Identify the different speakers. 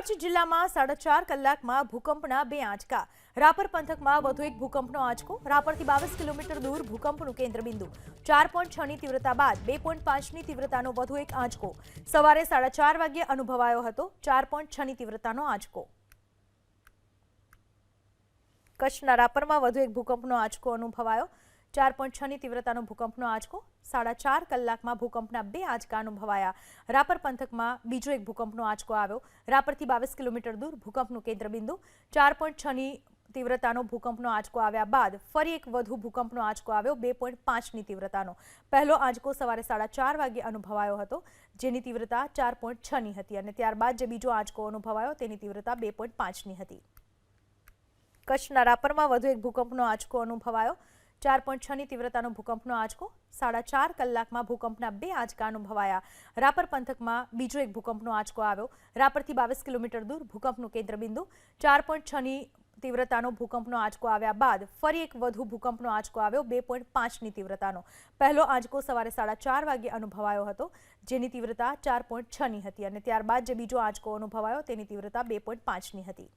Speaker 1: કચ્છ જિલ્લામાં 4.5 કલાકમાં ભૂકંપના 2 આંચકા। રાપર પંથકમાં વધુ એક ભૂકંપનો આંચકો। રાપરથી 22 કિલોમીટર દૂર ભૂકંપનું કેન્દ્રબિંદુ। 4.6ની તીવ્રતા બાદ 2.5ની તીવ્રતાનો વધુ એક આંચકો સવારે 4:30 વાગ્યે અનુભવાયો હતો। 4.6ની તીવ્રતાનો આંચકો। કચ્છના રાપરમાં વધુ એક ભૂકંપનો આંચકો અનુભવાયો। 4.6ની તીવ્રતાનો ભૂકંપનો આંચકો। 4.5 કલાકમાં ભૂકંપના 2 આંચકા અનુભવાયા। રાપર પંથકમાં બીજો એક ભૂકંપનો આંચકો આવ્યો। રાપરથી 22 કિલોમીટર દૂર ભૂકંપનું કેન્દ્રબિંદુ। 4.6ની તીવ્રતાનો ભૂકંપનો આંચકો આવ્યા બાદ ફરી એક વધુ ભૂકંપનો આંચકો આવ્યો 2.5ની તીવ્રતાનો। પહેલો આંચકો સવારે 4:30 વાગ્યે અનુભવાયો હતો, જેની તીવ્રતા 4.6ની હતી અને ત્યારબાદ જે બીજો આંચકો અનુભવાયો તેની તીવ્રતા 2.5ની હતી। કચ્છના રાપરમાં વધુ એક ભૂકંપનો આંચકો અનુભવાયો। 4.6ની તીવ્રતાનો ભૂકંપનો આંચકો। 4.5 કલાકમાં ભૂકંપના 2 આંચકા અનુભવાયા। રાપર પંથકમાં બીજો એક ભૂકંપનો આંચકો આવ્યો। રાપરથી 22 કિલોમીટર દૂર ભૂકંપનું કેન્દ્રબિંદુ। 4.6ની તીવ્રતાનો ભૂકંપનો આંચકો આવ્યા બાદ ફરી એક વધુ ભૂકંપનો આંચકો આવ્યો 2.5ની તીવ્રતાનો। પહેલો આંચકો સવારે 4:30 વાગ્યે અનુભવાયો હતો, જેની તીવ્રતા 4.6ની હતી અને ત્યારબાદ જે બીજો આંચકો અનુભવાયો તેની તીવ્રતા 2.5ની હતી।